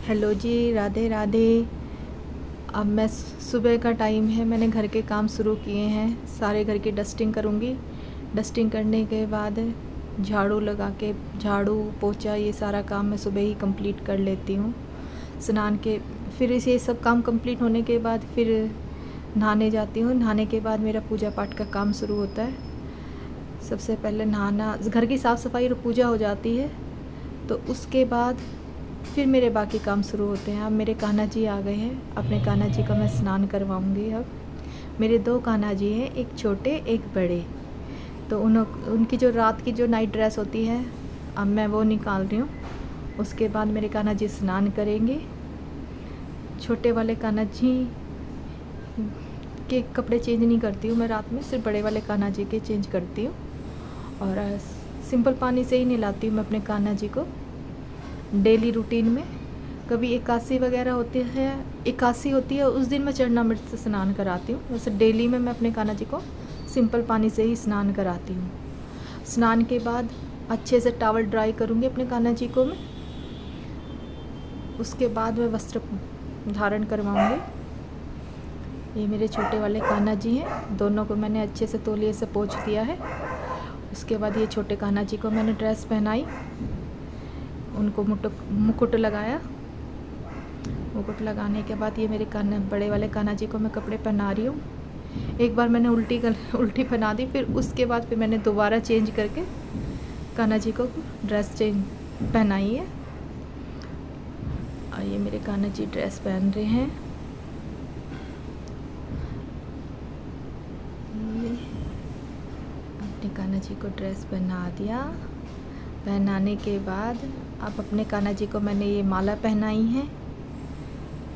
Hello जी, राधे राधे। अब मैं सुबह का टाइम है, मैंने घर के काम शुरू किए हैं। सारे घर की डस्टिंग करूँगी। डस्टिंग करने के बाद झाड़ू लगा के, झाड़ू पोछा ये सारा काम मैं सुबह ही कंप्लीट कर लेती हूँ। स्नान के फिर ये सब काम कंप्लीट होने के बाद फिर नहाने जाती हूँ। नहाने के बाद मेरा पूजा पाठ का काम शुरू होता है। सबसे पहले नहाना, घर की साफ़ सफाई और पूजा हो जाती है, तो उसके बाद फिर मेरे बाकी काम शुरू होते हैं। अब मेरे कान्हा जी आ गए हैं, अपने कान्हा जी का मैं स्नान करवाऊंगी। अब मेरे 2 कान्हा जी हैं, एक छोटे एक बड़े। तो उनकी जो रात की जो नाइट ड्रेस होती है, अब मैं वो निकाल रही हूँ। उसके बाद मेरे कान्हा जी स्नान करेंगे। छोटे वाले कान्हा जी के कपड़े चेंज नहीं करती हूँ मैं रात में, सिर्फ बड़े वाले कान्हा जी के चेंज करती हूँ। और सिंपल पानी से ही नहलाती हूँ मैं अपने कान्हा जी को डेली रूटीन में। कभी एकादशी वगैरह होती है, एकादशी होती है उस दिन मैं चरणामृत से स्नान कराती हूँ। वैसे डेली में मैं अपने कान्हा जी को सिंपल पानी से ही स्नान कराती हूँ। स्नान के बाद अच्छे से टॉवल ड्राई करूँगी अपने कान्हा जी को मैं। उसके बाद मैं वस्त्र धारण करवाऊँगी। ये मेरे छोटे वाले कान्हा जी हैं, दोनों को मैंने अच्छे से तौलिए से पोंछ दिया है। उसके बाद ये छोटे कान्हा जी को मैंने ड्रेस पहनाई, उनको मुकुट लगाया। मुकुट लगाने के बाद ये मेरे बड़े वाले कान्हा जी को मैं कपड़े पहना रही हूँ। एक बार मैंने उल्टी पहना दी, फिर उसके बाद फिर मैंने दोबारा चेंज करके कान्हा जी को ड्रेस चेंज पहनाई है। और ये मेरे कान्हा जी ड्रेस पहन रहे हैं। अपने कान्हा जी को ड्रेस पहना दिया। पहनाने के बाद अब अपने कान्हा जी को मैंने ये माला पहनाई है।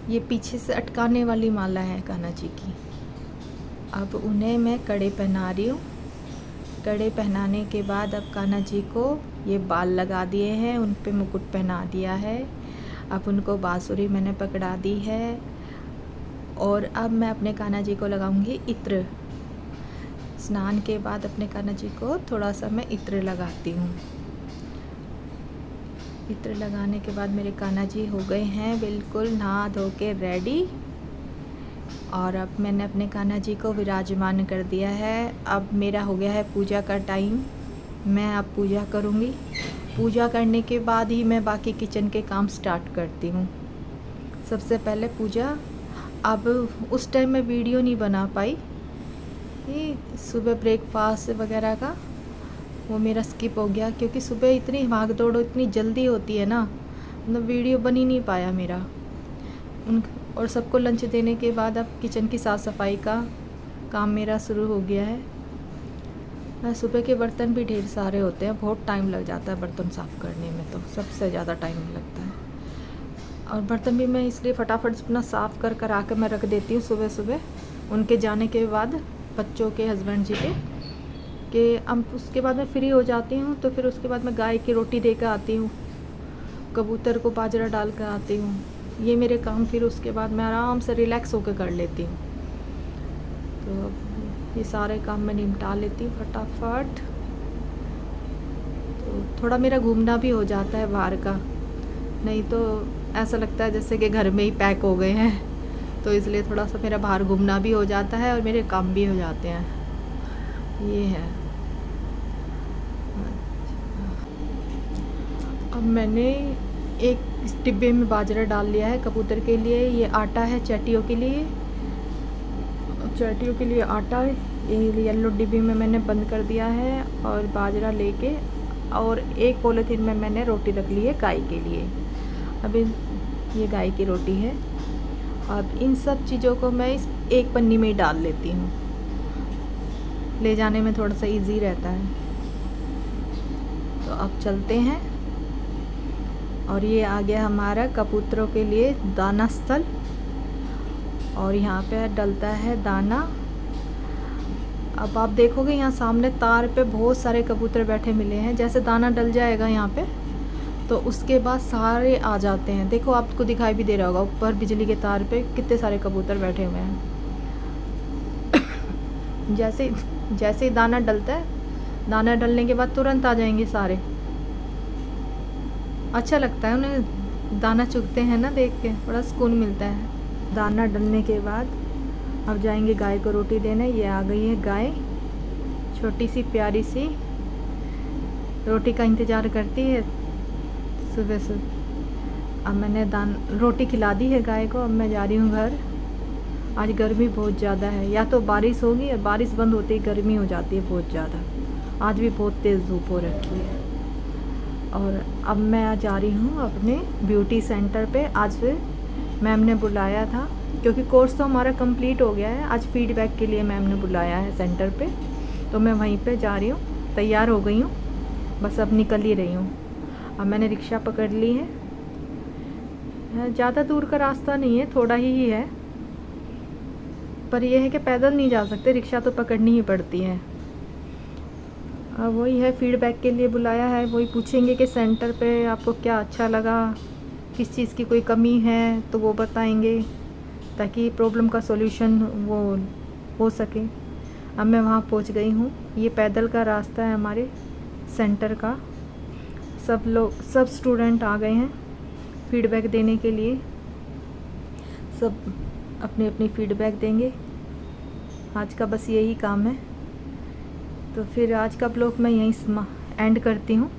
ये पीछे से अटकाने वाली माला है कान्हा जी की। अब उन्हें मैं कड़े पहना रही हूँ। कड़े पहनाने के बाद अब कान्हा जी को ये बाल लगा दिए हैं, उन पे मुकुट पहना दिया है। अब उनको बांसुरी मैंने पकड़ा दी है। और अब मैं अपने कान्हा जी को लगाऊंगी इत्र। स्नान के बाद अपने कान्हा जी को थोड़ा सा मैं इत्र लगाती हूँ। इत्र लगाने के बाद मेरे कान्हा जी हो गए हैं बिल्कुल नहा धो के रेडी। और अब मैंने अपने कान्हा जी को विराजमान कर दिया है। अब मेरा हो गया है पूजा का टाइम। मैं अब पूजा करूँगी। पूजा करने के बाद ही मैं बाकी किचन के काम स्टार्ट करती हूँ। सबसे पहले पूजा। अब उस टाइम मैं वीडियो नहीं बना पाई, ये सुबह ब्रेकफास्ट वगैरह का वो मेरा स्किप हो गया, क्योंकि सुबह इतनी भाग दौड़ इतनी जल्दी होती है ना, मतलब वीडियो बन ही नहीं पाया मेरा। और सबको लंच देने के बाद अब किचन की साफ़ सफाई का काम मेरा शुरू हो गया है। सुबह के बर्तन भी ढेर सारे होते हैं, बहुत टाइम लग जाता है बर्तन साफ़ करने में, तो सबसे ज़्यादा टाइम लगता है। और बर्तन भी मैं इसलिए फटाफट अपना साफ़ कर आके मैं रख देती हूँ सुबह सुबह, उनके जाने के बाद, बच्चों के, हस्बैंड जी के अब उसके बाद मैं फ्री हो जाती हूँ। तो फिर उसके बाद मैं गाय की रोटी दे कर आती हूँ, कबूतर को बाजरा डाल कर आती हूँ। ये मेरे काम फिर उसके बाद मैं आराम से रिलैक्स होकर कर लेती हूँ। तो ये सारे काम मैं निपटा लेती हूँ फटाफट। तो थोड़ा मेरा घूमना भी हो जाता है बाहर का, नहीं तो ऐसा लगता है जैसे कि घर में ही पैक हो गए हैं। तो इसलिए थोड़ा सा मेरा बाहर घूमना भी हो जाता है और मेरे काम भी हो जाते हैं। ये है। अब मैंने एक डिब्बे में बाजरा डाल लिया है कबूतर के लिए। ये आटा है चैटियों के लिए, चैटियों के लिए आटा है। ये येलो डिब्बे में मैंने बंद कर दिया है। और बाजरा लेके और एक पॉलीथीन में मैंने रोटी रख ली है गाय के लिए। अभी ये गाय की रोटी है। अब इन सब चीज़ों को मैं इस एक पन्नी में ही डाल लेती हूँ, ले जाने में थोड़ा सा इजी रहता है। तो अब चलते हैं। और ये आ गया हमारा कबूतरों के लिए दाना स्थल, और यहाँ पे डलता है दाना। अब आप देखोगे यहाँ सामने तार पे बहुत सारे कबूतर बैठे मिले हैं। जैसे दाना डल जाएगा यहाँ पे, तो उसके बाद सारे आ जाते हैं। देखो आपको दिखाई भी दे रहा होगा ऊपर बिजली के तार पे कितने सारे कबूतर बैठे हुए हैं। जैसे ही दाना डलता है, दाना डलने के बाद तुरंत आ जाएंगे सारे। अच्छा लगता है उन्हें दाना चुगते हैं ना, देख के बड़ा सुकून मिलता है। दाना डलने के बाद अब जाएंगे गाय को रोटी देने। ये आ गई है गाय, छोटी सी प्यारी सी, रोटी का इंतज़ार करती है सुबह सुबह। अब मैंने रोटी खिला दी है गाय को। अब मैं जा रही हूँ घर। आज गर्मी बहुत ज़्यादा है, या तो बारिश होगी, बारिश बंद होते ही गर्मी हो जाती है बहुत ज़्यादा। आज भी बहुत तेज़ धूप हो रखी है। और अब मैं जा रही हूँ अपने ब्यूटी सेंटर पे। आज से मैम ने बुलाया था, क्योंकि कोर्स तो हमारा कंप्लीट हो गया है। आज फीडबैक के लिए मैम ने बुलाया है सेंटर पे, तो मैं वहीं पे जा रही हूँ। तैयार हो गई हूँ, बस अब निकल ही रही हूँ। अब मैंने रिक्शा पकड़ ली है। ज़्यादा दूर का रास्ता नहीं है, थोड़ा ही है, पर यह है कि पैदल नहीं जा सकते, रिक्शा तो पकड़नी ही पड़ती है। अब वही है, फीडबैक के लिए बुलाया है। वही पूछेंगे कि सेंटर पे आपको क्या अच्छा लगा, किस चीज़ की कोई कमी है तो वो बताएंगे, ताकि प्रॉब्लम का सॉल्यूशन वो हो सके। अब मैं वहाँ पहुँच गई हूँ। ये पैदल का रास्ता है हमारे सेंटर का। सब स्टूडेंट आ गए हैं फीडबैक देने के लिए। सब अपनी अपनी फीडबैक देंगे। आज का बस यही काम है। तो फिर आज का ब्लॉग मैं यहीं एंड करती हूँ।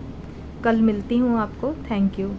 कल मिलती हूँ आपको। Thank you.